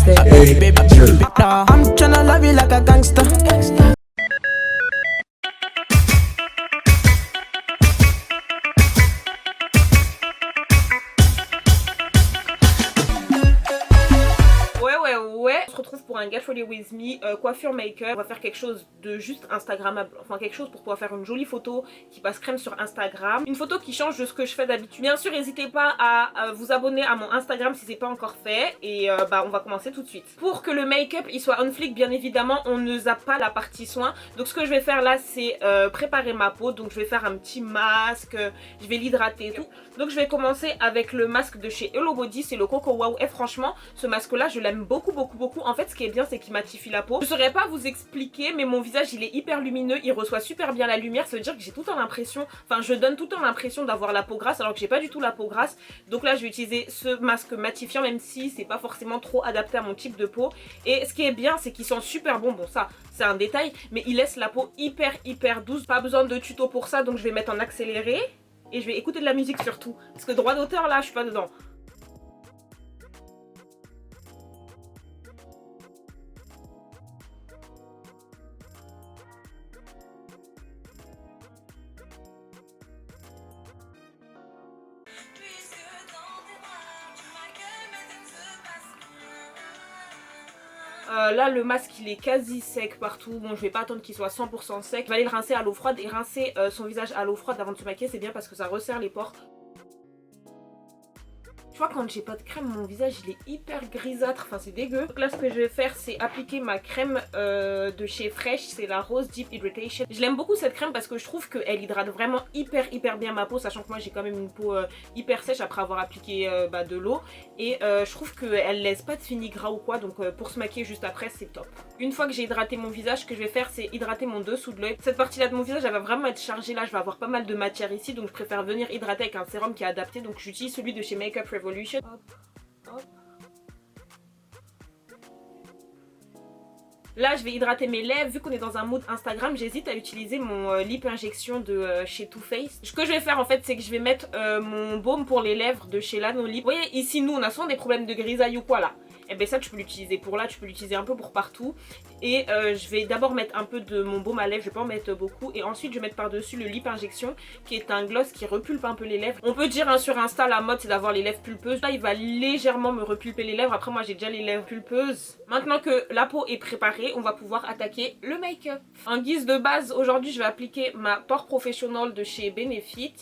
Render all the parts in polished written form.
nasty. Hey, baby, I'm tryna love you like a gangster. Ouais, on se retrouve pour un Get Ready With Me, coiffure, make-up. On va faire quelque chose de juste instagrammable, enfin quelque chose pour pouvoir faire une jolie photo qui passe crème sur Instagram. Une photo qui change de ce que je fais d'habitude. Bien sûr, n'hésitez pas à vous abonner à mon Instagram si c'est pas encore fait. Et on va commencer tout de suite. Pour que le make-up il soit on flick, bien évidemment, on ne zappe pas la partie soin. Donc ce que je vais faire là, c'est préparer ma peau. Donc je vais faire un petit masque, je vais l'hydrater et tout. Donc je vais commencer avec le masque de chez Hello Body, c'est le Coco Wow. Et franchement, ce masque là, je l'aime beaucoup. En fait, ce qui est bien, c'est qu'il matifie la peau. Je saurais pas vous expliquer, mais mon visage il est hyper lumineux, il reçoit super bien la lumière. Ça veut dire que j'ai tout le temps l'impression, enfin je donne tout le temps l'impression d'avoir la peau grasse alors que j'ai pas du tout la peau grasse. Donc là je vais utiliser ce masque matifiant, même si c'est pas forcément trop adapté à mon type de peau. Et ce qui est bien, c'est qu'il sent super bon. Bon, ça c'est un détail, mais il laisse la peau hyper douce. Pas besoin de tuto pour ça, donc je vais mettre en accéléré. Et je vais écouter de la musique surtout, parce que droit d'auteur là je suis pas dedans. Là le masque il est quasi sec partout, bon je vais pas attendre qu'il soit 100% sec. Je vais aller le rincer à l'eau froide et rincer son visage à l'eau froide avant de se maquiller, c'est bien parce que ça resserre les pores. Tu vois, quand j'ai pas de crème, mon visage il est hyper grisâtre, enfin c'est dégueu. Donc là ce que je vais faire, c'est appliquer ma crème de chez Fresh, c'est la Rose Deep Hydration. Je l'aime beaucoup cette crème parce que je trouve qu'elle hydrate vraiment hyper bien ma peau, sachant que moi j'ai quand même une peau hyper sèche après avoir appliqué de l'eau. Et je trouve qu'elle laisse pas de fini gras ou quoi, donc pour se maquiller juste après c'est top. Une fois que j'ai hydraté mon visage, ce que je vais faire c'est hydrater mon dessous de l'œil. Cette partie là de mon visage elle va vraiment être chargée, là je vais avoir pas mal de matière ici, donc je préfère venir hydrater avec un sérum qui est adapté. Donc j'utilise celui de chez Makeup Revolution. Hop. Là je vais hydrater mes lèvres. Vu qu'on est dans un mood Instagram, j'hésite à utiliser mon lip injection de chez Too Faced. Ce que je vais faire en fait, c'est que je vais mettre mon baume pour les lèvres de chez Lanolip. Vous voyez ici, nous on a souvent des problèmes de grisaille ou quoi là. Et bien ça tu peux l'utiliser pour là, tu peux l'utiliser un peu pour partout. Et je vais d'abord mettre un peu de mon baume à lèvres, je vais pas en mettre beaucoup. Et ensuite je vais mettre par dessus le lip injection, qui est un gloss qui repulpe un peu les lèvres. On peut dire hein, sur Insta la mode c'est d'avoir les lèvres pulpeuses. Là il va légèrement me repulper les lèvres. Après moi j'ai déjà les lèvres pulpeuses. Maintenant que la peau est préparée, on va pouvoir attaquer le make-up. En guise de base, aujourd'hui je vais appliquer ma Pore Professional de chez Benefit.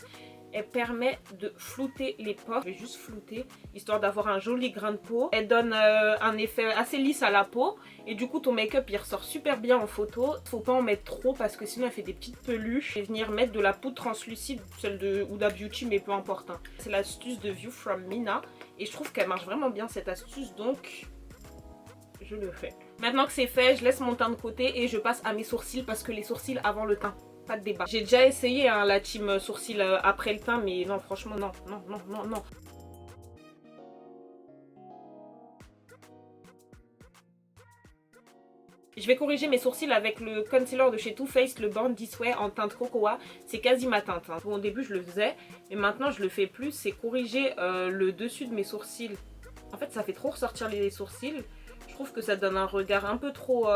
Elle permet de flouter les pores. Je vais juste flouter histoire d'avoir un joli grain de peau. Elle donne un effet assez lisse à la peau. Et du coup ton make-up il ressort super bien en photo. Faut pas en mettre trop parce que sinon elle fait des petites peluches. Je vais venir mettre de la poudre translucide, celle de Huda Beauty, mais peu importe. Hein. C'est l'astuce de View from Mina. Et je trouve qu'elle marche vraiment bien cette astuce, donc je le fais. Maintenant que c'est fait, je laisse mon teint de côté et je passe à mes sourcils parce que les sourcils avant le teint. Pas de débat. J'ai déjà essayé hein, la team sourcils après le teint, mais non, franchement, non. Je vais corriger mes sourcils avec le concealer de chez Too Faced, le Born This Way en teinte cocoa. C'est quasi ma teinte. Hein. Bon, au début, je le faisais, mais maintenant, je le fais plus. C'est corriger le dessus de mes sourcils. En fait, ça fait trop ressortir les sourcils. Je trouve que ça donne un regard un peu trop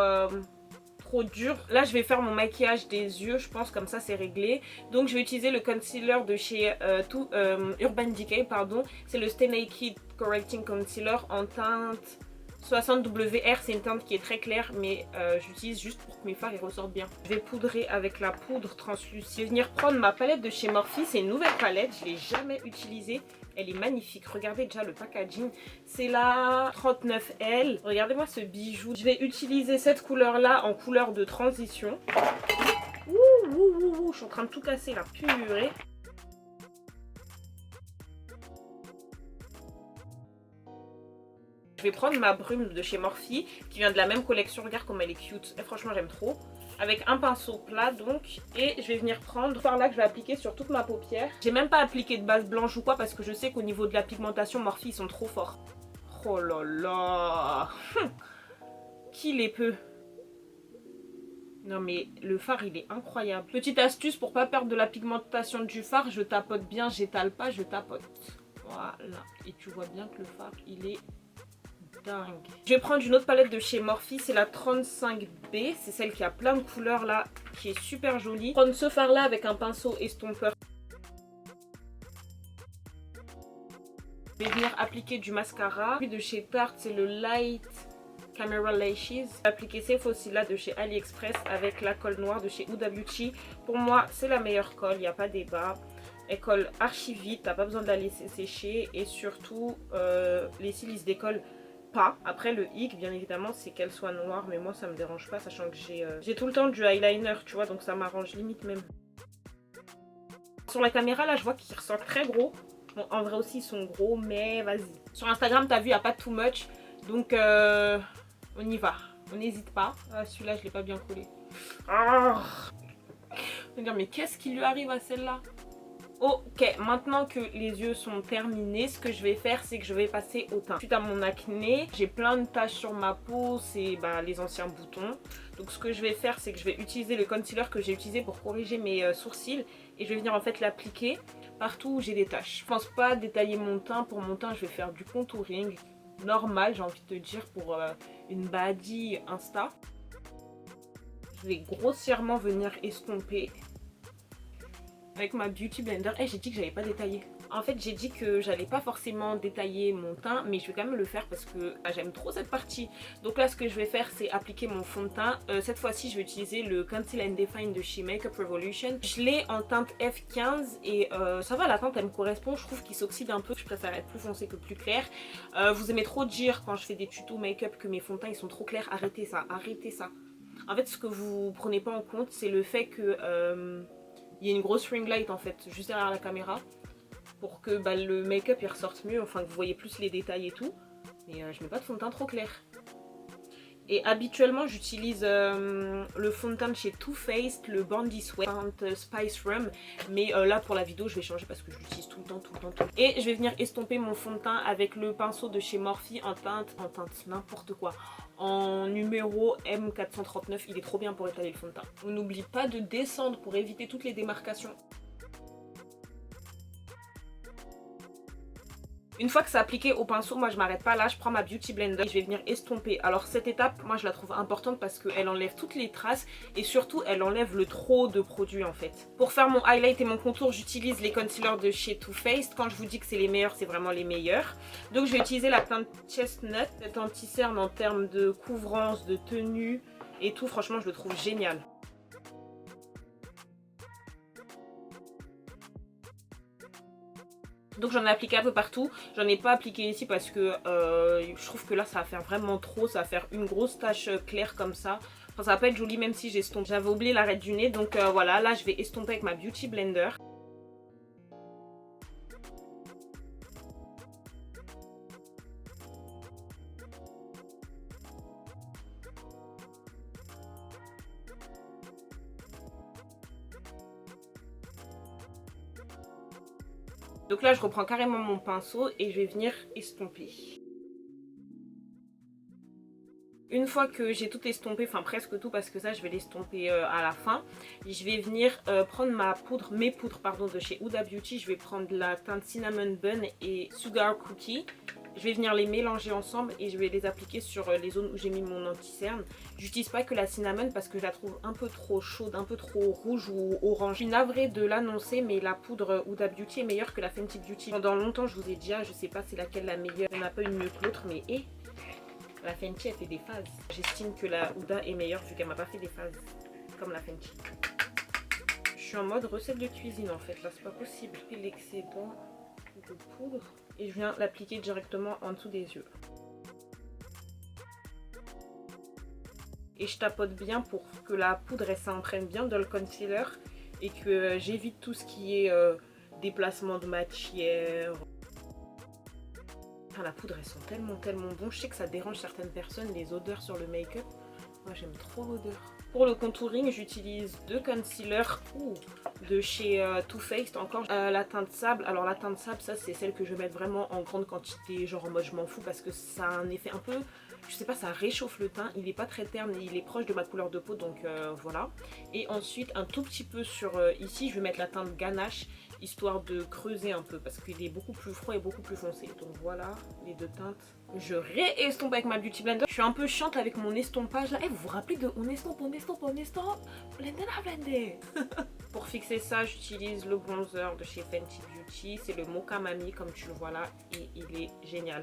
dur. Là je vais faire mon maquillage des yeux, je pense, comme ça c'est réglé. Donc je vais utiliser le concealer de chez Urban Decay, pardon. C'est le Stay Naked Correcting Concealer en teinte 60WR. C'est une teinte qui est très claire, mais j'utilise juste pour que mes fards ils ressortent bien. Je vais poudrer avec la poudre translucide. Je vais venir prendre ma palette de chez Morphe. C'est une nouvelle palette, je ne l'ai jamais utilisée. Elle est magnifique, regardez déjà le packaging. C'est la 39L. Regardez-moi ce bijou. Je vais utiliser cette couleur là en couleur de transition. Ouh, je suis en train de tout casser là, purée. Je vais prendre ma brume de chez Morphe qui vient de la même collection. Regarde comme elle est cute. Et franchement j'aime trop. Avec un pinceau plat donc. Et je vais venir prendre par là que je vais appliquer sur toute ma paupière. J'ai même pas appliqué de base blanche ou quoi parce que je sais qu'au niveau de la pigmentation Morphe ils sont trop forts. Oh là là. Qui les peut? Non mais le fard il est incroyable. Petite astuce pour pas perdre de la pigmentation du fard, je tapote bien, j'étale pas, je tapote. Voilà. Et tu vois bien que le fard il est dingue. Je vais prendre une autre palette de chez Morphe, c'est la 35B. C'est celle qui a plein de couleurs là, qui est super jolie. Prendre ce fard là avec un pinceau estompeur. Je vais venir appliquer du mascara. Puis de chez Tarte, c'est le Light Camera Lashes. Appliquer ces faux-cils là de chez AliExpress avec la colle noire de chez Huda Beauty. Pour moi, c'est la meilleure colle, il n'y a pas débat. Elle colle archi vite, t'as pas besoin de la laisser sécher. Et surtout, les cils ils se décollent pas. Après, le hic, bien évidemment, c'est qu'elle soit noire. Mais moi, ça me dérange pas, sachant que j'ai tout le temps du eyeliner, tu vois. Donc ça m'arrange limite même. Sur la caméra, là, je vois qu'ils ressortent très gros. Bon, en vrai aussi, ils sont gros, mais vas-y. Sur Instagram, t'as vu, il n'y a pas too much. Donc, on y va. On n'hésite pas. Ah, celui-là, je l'ai pas bien collé. Ah. Je veux dire, mais qu'est-ce qui lui arrive à celle-là? Ok, maintenant que les yeux sont terminés, ce que je vais faire, c'est que je vais passer au teint. Suite à mon acné, j'ai plein de taches sur ma peau, c'est les anciens boutons. Donc ce que je vais faire, c'est que je vais utiliser le concealer que j'ai utilisé pour corriger mes sourcils. Et je vais venir en fait l'appliquer partout où j'ai des taches. Je pense pas détailler mon teint. Pour mon teint, je vais faire du contouring normal, j'ai envie de te dire, pour une baddie Insta. Je vais grossièrement venir estomper avec ma Beauty Blender. J'ai dit que j'allais pas détailler. En fait, j'ai dit que j'allais pas forcément détailler mon teint, mais je vais quand même le faire parce que j'aime trop cette partie. Donc là, ce que je vais faire, c'est appliquer mon fond de teint. Cette fois-ci, je vais utiliser le Conceal and Define de chez Makeup Revolution. Je l'ai en teinte F15 et ça va, la teinte, elle me correspond. Je trouve qu'il s'oxyde un peu. Je préfère être plus foncé que plus clair. Vous aimez trop dire quand je fais des tutos make-up que mes fonds de teint, ils sont trop clairs. Arrêtez ça, arrêtez ça. En fait, ce que vous prenez pas en compte, c'est le fait que il y a une grosse ring light en fait juste derrière la caméra pour que le make-up il ressorte mieux, enfin que vous voyez plus les détails et tout. Mais je mets pas de fond de teint trop clair. Et habituellement j'utilise le fond de teint de chez Too Faced, le Bondi Sweat Spice Rum. Mais là pour la vidéo je vais changer parce que je l'utilise tout le temps. Et je vais venir estomper mon fond de teint avec le pinceau de chez Morphe en teinte n'importe quoi. En numéro M439, il est trop bien pour étaler le fond de teint. On n'oublie pas de descendre pour éviter toutes les démarcations. Une fois que c'est appliqué au pinceau, moi je m'arrête pas là, je prends ma Beauty Blender et je vais venir estomper. Alors cette étape, moi je la trouve importante parce qu'elle enlève toutes les traces et surtout elle enlève le trop de produits en fait. Pour faire mon highlight et mon contour, j'utilise les concealers de chez Too Faced. Quand je vous dis que c'est les meilleurs, c'est vraiment les meilleurs. Donc je vais utiliser la teinte Chestnut, cette anti-cerne en termes de couvrance, de tenue et tout. Franchement, je le trouve génial. Donc j'en ai appliqué un peu partout, j'en ai pas appliqué ici parce que je trouve que là ça va faire vraiment trop, ça va faire une grosse tache claire comme ça. Enfin ça va pas être joli même si j'estompe. J'avais oublié l'arête du nez donc voilà, là je vais estomper avec ma Beauty Blender. Donc là je reprends carrément mon pinceau et je vais venir estomper. Une fois que j'ai tout estompé, enfin presque tout parce que ça je vais l'estomper à la fin, je vais venir prendre mes poudres de chez Huda Beauty. Je vais prendre la teinte Cinnamon Bun et Sugar Cookie. Je vais venir les mélanger ensemble et je vais les appliquer sur les zones où j'ai mis mon anti-cerne. J'utilise pas que la cinnamon parce que je la trouve un peu trop chaude, un peu trop rouge ou orange. Je suis navrée de l'annoncer mais la poudre Huda Beauty est meilleure que la Fenty Beauty. Pendant longtemps je vous ai dit, je sais pas c'est laquelle la meilleure. Il n'y en a pas une mieux que l'autre mais la Fenty elle fait des phases. J'estime que la Huda est meilleure vu qu'elle m'a pas fait des phases comme la Fenty. Je suis en mode recette de cuisine en fait, là c'est pas possible. Et l'excédent de poudre et je viens l'appliquer directement en dessous des yeux. Et je tapote bien pour que la poudre elle s'imprègne bien dans le concealer et que j'évite tout ce qui est déplacement de matière. Enfin, la poudre elle sent tellement bon. Je sais que ça dérange certaines personnes les odeurs sur le make-up. Moi j'aime trop l'odeur. Pour le contouring j'utilise deux concealers de chez Too Faced, encore la teinte sable. Alors la teinte sable ça c'est celle que je vais mettre vraiment en grande quantité, genre en mode je m'en fous parce que ça a un effet un peu, je sais pas, ça réchauffe le teint, il est pas très terne et il est proche de ma couleur de peau donc voilà. Et ensuite un tout petit peu sur ici je vais mettre la teinte ganache histoire de creuser un peu parce qu'il est beaucoup plus froid et beaucoup plus foncé. Donc voilà les deux teintes. Je réestompe avec ma Beauty Blender. Je suis un peu chiante avec mon estompage là. Eh, vous vous rappelez de on estompe, blender la blender. Pour fixer ça, j'utilise le bronzer de chez Fenty Beauty. C'est le Mocha Mami comme tu le vois là et il est génial.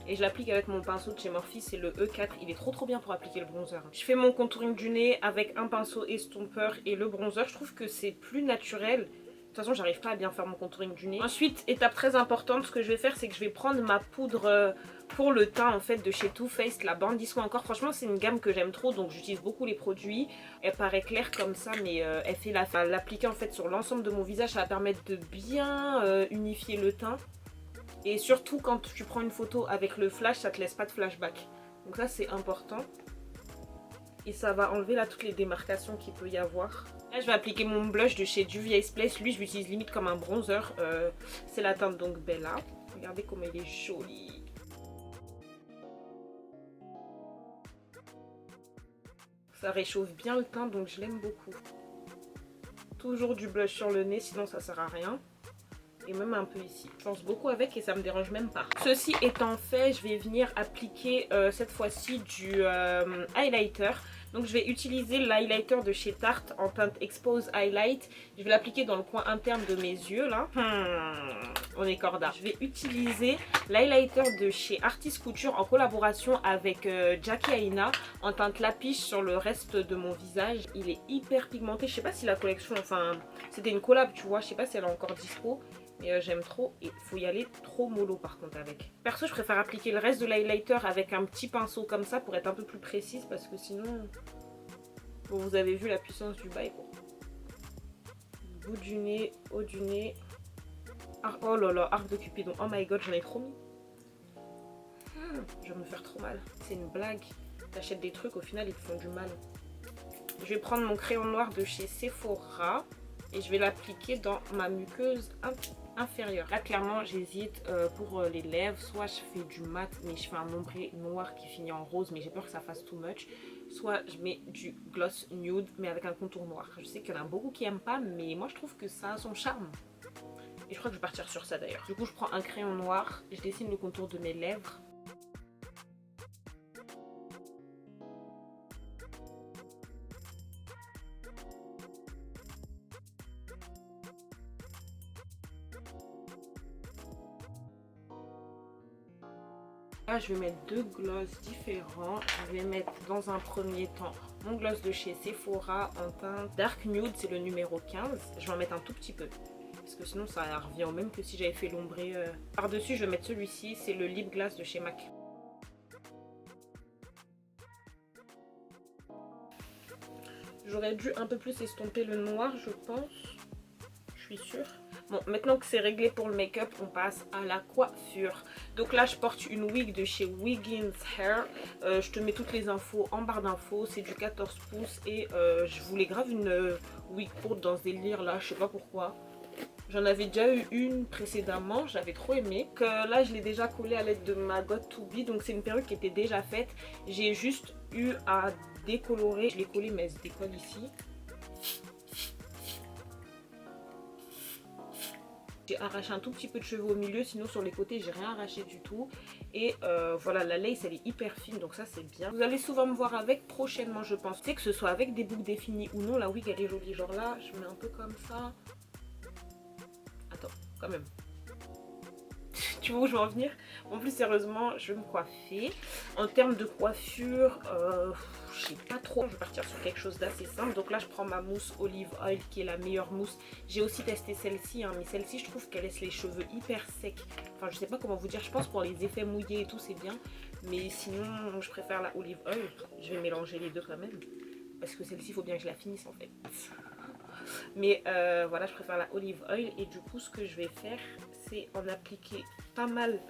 Et je l'applique avec mon pinceau de chez Morphe, c'est le E4, il est trop bien pour appliquer le bronzer. Je fais mon contouring du nez avec un pinceau estompeur et le bronzer, je trouve que c'est plus naturel. De toute façon, j'arrive pas à bien faire mon contouring du nez. Ensuite, étape très importante, ce que je vais faire, c'est que je vais prendre ma poudre pour le teint en fait de chez Too Faced, la Bandit Soin Encore. Franchement, c'est une gamme que j'aime trop, donc j'utilise beaucoup les produits. Elle paraît claire comme ça, mais elle fait l'appliquer en fait sur l'ensemble de mon visage, ça va permettre de bien unifier le teint. Et surtout quand tu prends une photo avec le flash, ça te laisse pas de flashback. Donc ça c'est important. Et ça va enlever là toutes les démarcations qu'il peut y avoir. Là je vais appliquer mon blush de chez Juvia's Place. Lui je l'utilise limite comme un bronzer. C'est la teinte donc Bella. Regardez comment il est joli. Ça réchauffe bien le teint donc je l'aime beaucoup. Toujours du blush sur le nez sinon ça sert à rien. Et même un peu ici. Je pense beaucoup avec et ça me dérange même pas. Ceci étant fait, je vais venir appliquer cette fois-ci du highlighter. Donc je vais utiliser l'highlighter de chez Tarte en teinte Expose Highlight. Je vais l'appliquer dans le coin interne de mes yeux là. On est corda. Je vais utiliser l'highlighter de chez Artist Couture en collaboration avec Jackie Aina en teinte Lapiche sur le reste de mon visage. Il est hyper pigmenté. Je sais pas si la collection, enfin c'était une collab tu vois. Je sais pas si elle est encore dispo. Mais j'aime trop et il faut y aller trop mollo par contre avec. Perso je préfère appliquer le reste de l'highlighter avec un petit pinceau comme ça pour être un peu plus précise parce que sinon... Bon vous avez vu la puissance du bail quoi. Bout du nez, haut du nez. Oh là là, arc de Cupidon. Oh my god j'en ai trop mis. Je vais me faire trop mal. C'est une blague. T'achètes des trucs au final ils te font du mal. Je vais prendre mon crayon noir de chez Sephora. Et je vais l'appliquer dans ma muqueuse inférieure. Là clairement j'hésite pour les lèvres. Soit je fais du mat mais je fais un ombré noir qui finit en rose mais j'ai peur que ça fasse too much. Soit je mets du gloss nude mais avec un contour noir. Je sais qu'il y en a beaucoup qui aiment pas mais moi je trouve que ça a son charme. Et je crois que je vais partir sur ça d'ailleurs. Du coup je prends un crayon noir. Je dessine le contour de mes lèvres. Là, je vais mettre deux glosses différents. Je vais mettre dans un premier temps mon gloss de chez Sephora en teinte Dark Nude, c'est le numéro 15. Je vais en mettre un tout petit peu parce que sinon ça revient au même que si j'avais fait l'ombré. Par-dessus, je vais mettre celui-ci, c'est le Lip Glass de chez MAC. J'aurais dû un peu plus estomper le noir, je pense. Je suis sûre. Bon, maintenant que c'est réglé pour le make-up, on passe à la coiffure. Donc là, je porte une wig de chez Wiggins Hair. Je te mets toutes les infos en barre d'infos. C'est du 14 pouces et je voulais grave une wig courte dans ce délire là. Je sais pas pourquoi. J'en avais déjà eu une précédemment, j'avais trop aimé. Que là, je l'ai déjà collée à l'aide de ma Got To Be. Donc c'est une perruque qui était déjà faite. J'ai juste eu à décolorer. Je l'ai collée mais elle se décolle ici. J'ai arraché un tout petit peu de cheveux au milieu, sinon sur les côtés j'ai rien arraché du tout. Et voilà, la lace elle est hyper fine donc ça c'est bien. Vous allez souvent me voir avec prochainement je pense. Tu sais que ce soit avec des boucles définies ou non, la wig elle est jolie. Genre là je mets un peu comme ça. Attends, quand même. Tu vois où je veux en venir? En plus sérieusement je vais me coiffer. En termes de coiffure, je sais pas trop. Je vais partir sur quelque chose d'assez simple. Donc là je prends ma mousse Olive Oil qui est la meilleure mousse. J'ai aussi testé celle-ci, hein, mais celle-ci je trouve qu'elle laisse les cheveux hyper secs. Enfin je sais pas comment vous dire, je pense pour les effets mouillés et tout c'est bien. Mais sinon je préfère la Olive Oil. Je vais mélanger les deux quand même. Parce que celle-ci il faut bien que je la finisse en fait. Mais voilà, je préfère la Olive Oil. Et du coup ce que je vais faire c'est en appliquer pas mal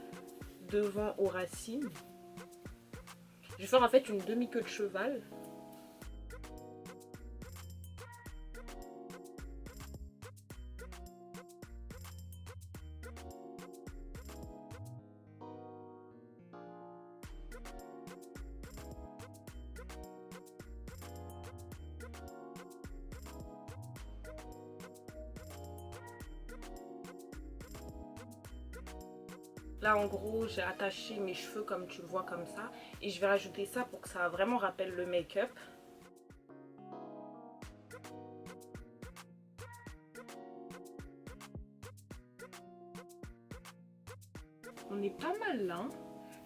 devant aux racines. Je vais faire en fait une demi-queue de cheval. Là en gros j'ai attaché mes cheveux comme tu le vois comme ça. Et je vais rajouter ça pour que ça vraiment rappelle le make-up. On est pas mal là.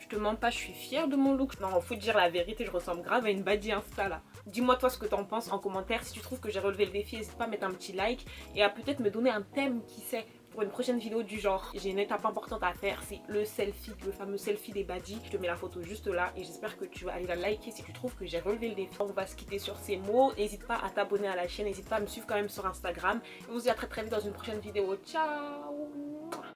Je te mens pas, je suis fière de mon look. Non, faut dire la vérité, je ressemble grave à une baddie Insta là. Dis-moi toi ce que t'en penses en commentaire. Si tu trouves que j'ai relevé le défi, n'hésite pas à mettre un petit like et à peut-être me donner un thème, qui sait, pour une prochaine vidéo du genre. J'ai une étape importante à faire, c'est le selfie, le fameux selfie des baddies. Je te mets la photo juste là et j'espère que tu vas aller la liker si tu trouves que j'ai relevé le défi. On va se quitter sur ces mots. N'hésite pas à t'abonner à la chaîne, n'hésite pas à me suivre quand même sur Instagram. Et on se dit à très vite dans une prochaine vidéo. Ciao!